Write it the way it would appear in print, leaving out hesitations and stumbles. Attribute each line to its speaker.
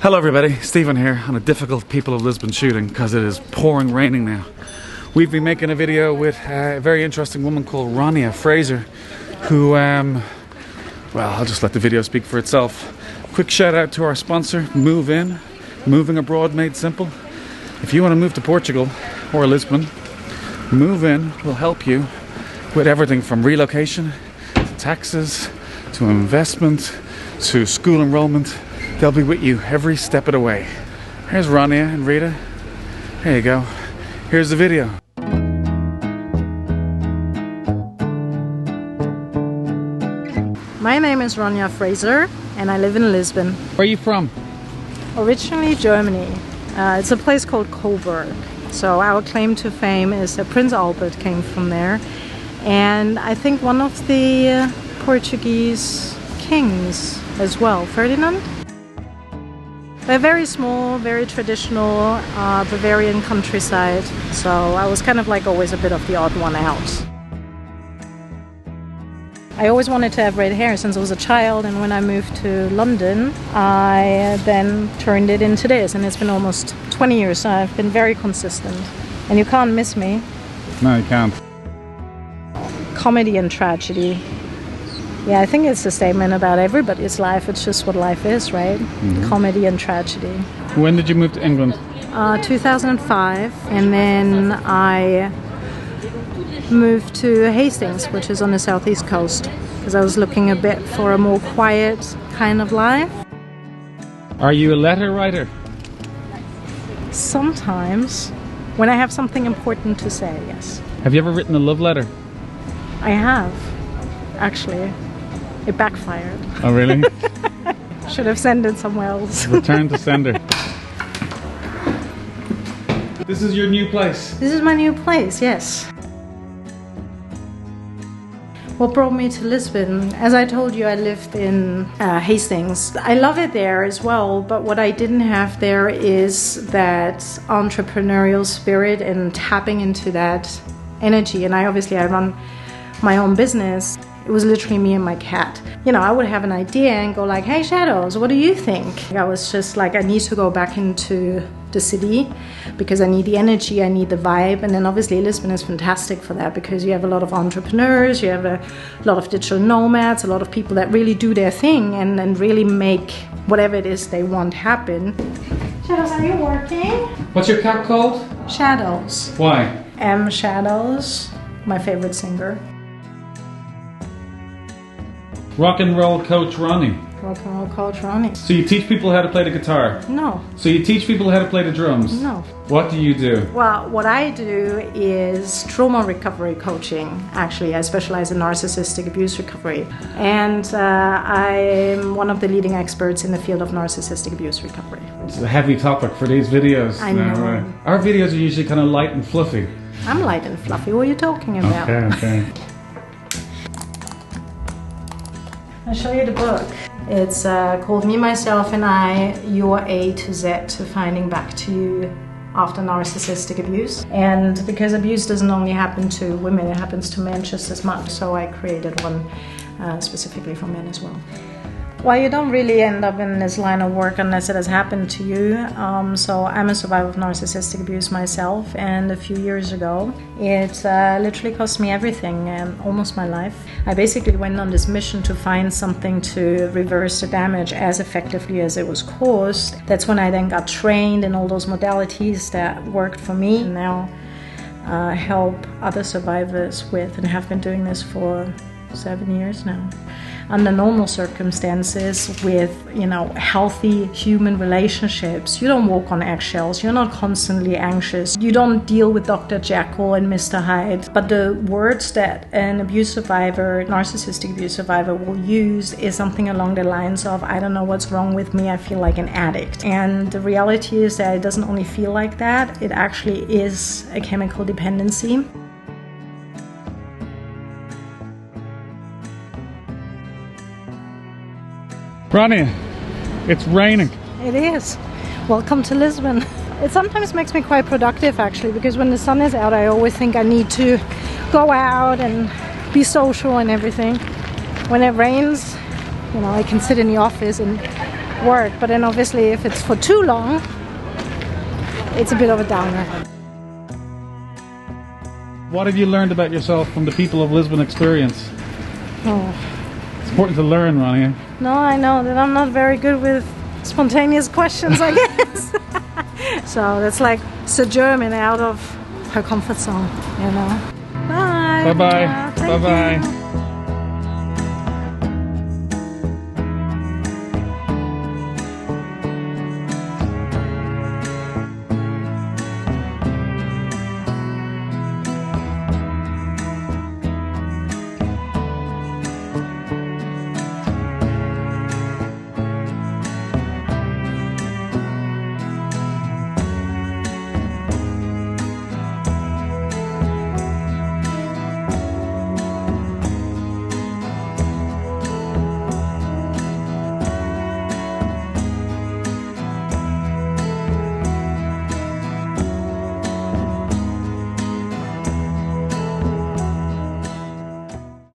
Speaker 1: Hello everybody, Stephen here on a difficult People of Lisbon shooting because it is pouring raining now. We've been making a video with a very interesting woman called Ronia Fraser who, well, I'll just let the video speak for itself. Quick shout out to our sponsor, Move In, Moving Abroad Made Simple. If you want to move to Portugal or Lisbon, Move In will help you with everything from relocation to taxes to investment to school enrollment. They'll be with you every step of the way. Here's Ronia and Rita. There you go. Here's the video.
Speaker 2: My name is Ronia Fraser and I live in Lisbon.
Speaker 1: Where are you from?
Speaker 2: Originally Germany. It's a place called Coburg. So our claim to fame is that Prince Albert came from there. And I think one of the Portuguese kings as well, Ferdinand. They're very small, very traditional Bavarian countryside, so I was kind of like always a bit of the odd one out. I always wanted to have red hair since I was a child, and when I moved to London, I then turned it into this, and it's been almost 20 years, so I've been very consistent. And you can't miss me.
Speaker 1: No, you can't.
Speaker 2: Comedy and tragedy. Yeah, I think it's a statement about everybody's life. It's just what life is, right? Mm-hmm. Comedy and tragedy.
Speaker 1: When did you move to England?
Speaker 2: 2005, and then I moved to Hastings, which is on the southeast coast, because I was looking a bit for a more quiet kind of life.
Speaker 1: Are you a letter writer?
Speaker 2: Sometimes, when I have something important to say, yes.
Speaker 1: Have you ever written a love letter?
Speaker 2: I have, actually. It backfired.
Speaker 1: Oh, really?
Speaker 2: Should have sent it somewhere else.
Speaker 1: Return to sender. This is your new place?
Speaker 2: This is my new place, yes. What brought me to Lisbon? As I told you, I lived in Hastings. I love it there as well, but what I didn't have there is that entrepreneurial spirit and tapping into that energy. And I run my own business. It was literally me and my cat. You know, I would have an idea and go like, hey Shadows, what do you think? I was just like, I need to go back into the city because I need the energy, I need the vibe. And then obviously Lisbon is fantastic for that because you have a lot of entrepreneurs, you have a lot of digital nomads, a lot of people that really do their thing and really make whatever it is they want happen. Shadows, are you working?
Speaker 1: What's your cat called?
Speaker 2: Shadows.
Speaker 1: Why?
Speaker 2: Shadows, my favorite singer.
Speaker 1: Rock and roll coach Ronnie.
Speaker 2: Rock and roll coach Ronnie.
Speaker 1: So you teach people how to play the guitar?
Speaker 2: No.
Speaker 1: So you teach people how to play the drums?
Speaker 2: No.
Speaker 1: What do you do?
Speaker 2: Well, what I do is trauma recovery coaching. Actually, I specialize in narcissistic abuse recovery. And I'm one of the leading experts in the field of narcissistic abuse recovery.
Speaker 1: It's a heavy topic for these videos.
Speaker 2: I know.
Speaker 1: Our videos are usually kind of light and fluffy.
Speaker 2: I'm light and fluffy. What are you talking about?
Speaker 1: Okay.
Speaker 2: I'll show you the book. It's called Me, Myself and I, Your A to Z to Finding Back to You After Narcissistic Abuse. And because abuse doesn't only happen to women, it happens to men just as much. So I created one specifically for men as well. Well, you don't really end up in this line of work unless it has happened to you. So I'm a survivor of narcissistic abuse myself, and a few years ago it literally cost me everything and almost my life. I basically went on this mission to find something to reverse the damage as effectively as it was caused. That's when I then got trained in all those modalities that worked for me. And now help other survivors with, and have been doing this for 7 years now. Under normal circumstances with, healthy human relationships, you don't walk on eggshells, you're not constantly anxious, you don't deal with Dr. Jekyll and Mr. Hyde. But the words that an abuse survivor, narcissistic abuse survivor will use is something along the lines of, I don't know what's wrong with me, I feel like an addict. And the reality is that it doesn't only feel like that, it actually is a chemical dependency.
Speaker 1: Ronia, it's raining.
Speaker 2: It is. Welcome to Lisbon. It sometimes makes me quite productive actually, because when the sun is out I always think I need to go out and be social and everything. When it rains, I can sit in the office and work. But then obviously if it's for too long, it's a bit of a downer.
Speaker 1: What have you learned about yourself from the People of Lisbon experience?
Speaker 2: Oh.
Speaker 1: It's important to learn, Ronia.
Speaker 2: No, I know that I'm not very good with spontaneous questions, I guess. So that's like Sir German out of her comfort zone, you know. Bye.
Speaker 1: Bye-bye.
Speaker 2: Thank
Speaker 1: Bye-bye.
Speaker 2: you.